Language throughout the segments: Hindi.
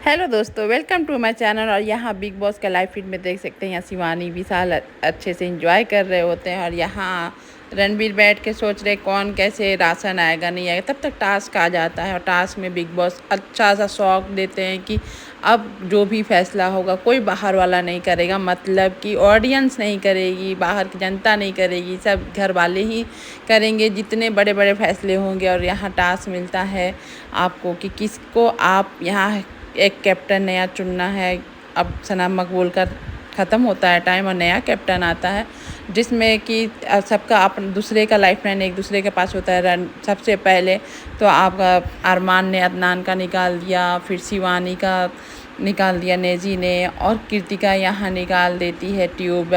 हेलो दोस्तों, वेलकम टू माय चैनल। और यहाँ बिग बॉस का लाइव फीड में देख सकते हैं, यहाँ शिवानी विशाल अच्छे से एंजॉय कर रहे होते हैं। और यहाँ रणबीर बैठ के सोच रहे कौन कैसे राशन आएगा नहीं आएगा। तब तक टास्क आ जाता है और टास्क में बिग बॉस अच्छा सा शौक देते हैं कि अब जो भी फैसला होगा कोई बाहर वाला नहीं करेगा, मतलब कि ऑडियंस नहीं करेगी, बाहर की जनता नहीं करेगी, सब घर वाले ही करेंगे जितने बड़े बड़े फैसले होंगे। और यहाँ टास्क मिलता है आपको कि किसको आप यहाँ एक कैप्टन नया चुनना है। अब सना मकबूल का ख़त्म होता है टाइम और नया कैप्टन आता है, जिसमें कि सबका अपन दूसरे का लाइफलाइन एक दूसरे के पास होता है। रन सबसे पहले तो आपका अरमान ने अदनान का निकाल दिया, फिर शिवानी का निकाल दिया नेजी ने, और कृतिका यहाँ निकाल देती है ट्यूब।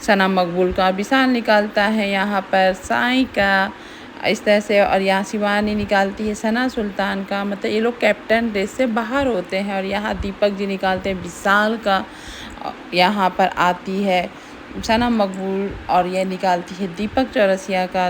सना मकबूल का विशाल निकालता है यहाँ पर साई का, इस तरह से। और यहाँ शिवानी निकालती है सना सुल्तान का, मतलब ये लोग कैप्टन रेस से बाहर होते हैं। और यहाँ दीपक जी निकालते हैं विशाल का, यहाँ पर आती है सना मकबूल और ये निकालती है दीपक चौरसिया का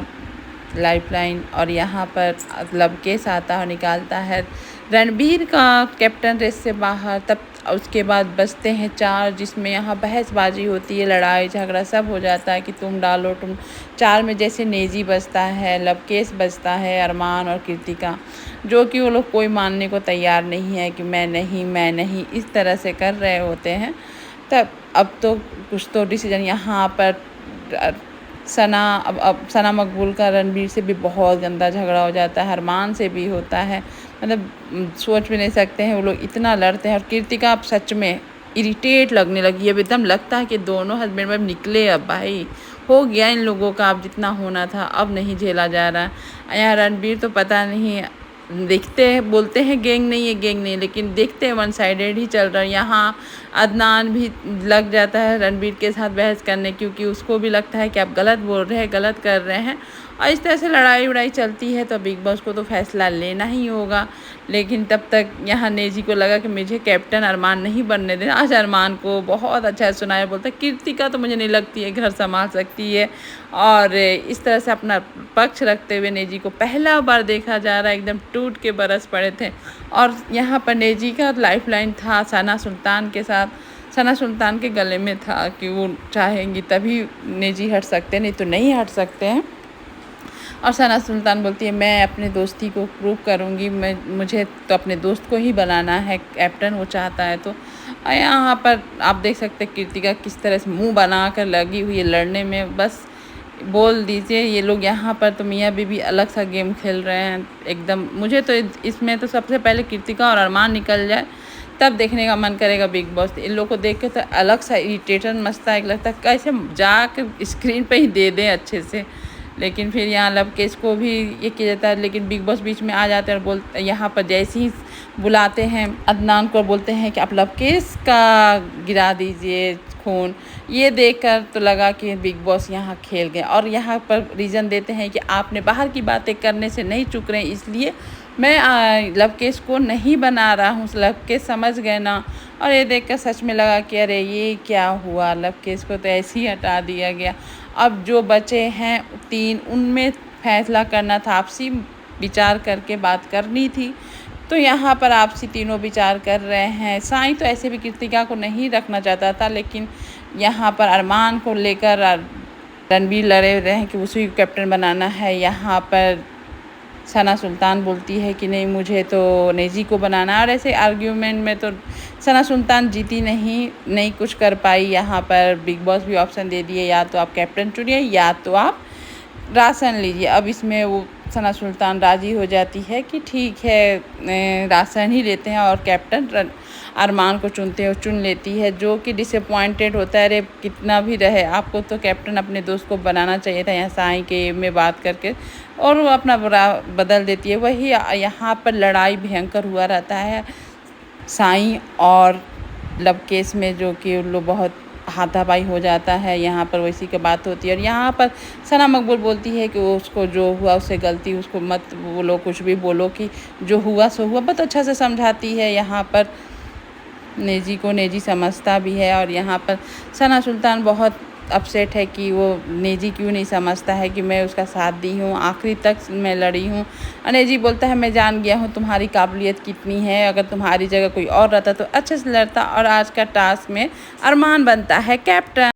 लाइफलाइन। और यहाँ पर लवकेश आता है, निकालता है रणबीर का कैप्टन रेस से बाहर। तब उसके बाद बचते हैं 4, जिसमें यहाँ बहसबाजी होती है, लड़ाई झगड़ा सब हो जाता है कि तुम डालो तुम। 4 में जैसे नेजी बचता है, लवकेश बचता है, अरमान और कृतिका, जो कि वो लोग कोई मानने को तैयार नहीं है कि मैं नहीं, इस तरह से कर रहे होते हैं। तब अब तो कुछ तो डिसीजन यहाँ पर सना अब सना मकबूल का रणबीर से भी बहुत गंदा झगड़ा हो जाता है, अरमान से भी होता है, मतलब सोच भी नहीं सकते हैं वो लोग इतना लड़ते हैं। और कृतिका अब सच में इरिटेट लगने लगी है, अब एकदम लगता है कि दोनों हस्बैंड वाइफ निकले, अब भाई हो गया इन लोगों का, अब जितना होना था अब नहीं झेला जा रहा है। यहाँ रणबीर तो पता नहीं, देखते हैं बोलते हैं गैंग नहीं है, लेकिन देखते हैं वन साइडेड ही चल रहा है। यहाँ अदनान भी लग जाता है रणबीर के साथ बहस करने, क्योंकि उसको भी लगता है कि आप गलत बोल रहे हैं, गलत कर रहे हैं। और इस तरह से लड़ाई उड़ाई चलती है। तो बिग बॉस को तो फैसला लेना ही होगा, लेकिन तब तक यहाँ नेजी को लगा कि मुझे कैप्टन अरमान नहीं बनने देना। आज अरमान को बहुत अच्छा सुनाया, बोलता कृतिका तो मुझे नहीं लगती है घर संभाल सकती है। और इस तरह से अपना पक्ष रखते हुए नेजी को पहला बार देखा जा रहा है, एकदम टूट के बरस पड़े थे। और यहाँ पर नेजी का लाइफलाइन था सना सुल्तान के साथ, सना सुल्तान के गले में था कि वो चाहेंगी तभी नेजी हट सकते, नहीं तो नहीं हट सकते हैं। और सना सुल्तान बोलती है मैं अपने दोस्ती को प्रूव करूँगी, मुझे तो अपने दोस्त को ही बनाना है कैप्टन, वो चाहता है तो। यहाँ पर आप देख सकते हैं कृतिका किस तरह से मुंह बना कर लगी हुई है लड़ने में। बस बोल दीजिए, ये लोग यहाँ पर तो मियाँ बीवी अलग सा गेम खेल रहे हैं एकदम। मुझे तो इसमें तो सबसे पहले कृतिका और अरमान निकल जाए तब देखने का मन करेगा बिग बॉस। इन लोग को देख के तो अलग सा इरिटेशन मचता है, लगता है कैसे जाकर स्क्रीन पे ही दे दें अच्छे से। लेकिन फिर यहाँ लवकेश को भी ये किया जाता है, लेकिन बिग बॉस बीच में आ जाते हैं और बोलते, यहाँ पर जैसे ही बुलाते हैं अदनान को, बोलते हैं कि आप लवकेश का गिरा दीजिए खून। ये देखकर तो लगा कि बिग बॉस यहाँ खेल गए। और यहाँ पर रीज़न देते हैं कि आपने बाहर की बातें करने से नहीं चुक रहे, इसलिए मैं लवकेश को नहीं बना रहा हूँ। लवकेश समझ गए ना। और ये देखकर सच में लगा कि अरे ये क्या हुआ, लवकेश को तो ऐसे ही हटा दिया गया। अब जो बचे हैं 3, उनमें फैसला करना था, आपसी विचार करके बात करनी थी। तो यहाँ पर आपसी तीनों विचार कर रहे हैं। साई तो ऐसे भी कृतिका को नहीं रखना चाहता था, लेकिन यहाँ पर अरमान को लेकर रणबीर लड़े रहे हैं कि उसी को कैप्टन बनाना है। यहाँ पर सना सुल्तान बोलती है कि नहीं मुझे तो नेजी को बनाना है। और ऐसे आर्ग्यूमेंट में तो सना सुल्तान जीती नहीं कुछ कर पाई। यहाँ पर बिग बॉस भी ऑप्शन दे दिए, या तो आप कैप्टन चुनिए या तो आप राशन लीजिए। अब इसमें वो सना सुल्तान राज़ी हो जाती है कि ठीक है राशन ही लेते हैं, और कैप्टन अरमान को चुन लेती है, जो कि डिसअपॉइंटेड होता है। अरे कितना भी रहे आपको तो कैप्टन अपने दोस्त को बनाना चाहिए था, यहाँ साई के में बात करके, और वो अपना बुरा बदल देती है। वही यहाँ पर लड़ाई भयंकर हुआ रहता है साई और लवकेश में, जो कि उन लोग बहुत हाथापाई हो जाता है। यहाँ पर वैसी की बात होती है। और यहाँ पर सना मकबूल बोलती है कि उसको जो हुआ उससे गलती, उसको मत बोलो, कुछ भी बोलो कि जो हुआ सो हुआ। बहुत अच्छा से समझाती है यहाँ पर नेजी को, नेजी समझता भी है। और यहाँ पर सना सुल्तान बहुत अपसेट है कि वो नेजी क्यों नहीं समझता है कि मैं उसका साथ दी हूँ, आखिरी तक मैं लड़ी हूँ। नेजी बोलता है मैं जान गया हूँ तुम्हारी काबिलियत कितनी है, अगर तुम्हारी जगह कोई और रहता तो अच्छे से लड़ता। और आज का टास्क में अरमान बनता है कैप्टन।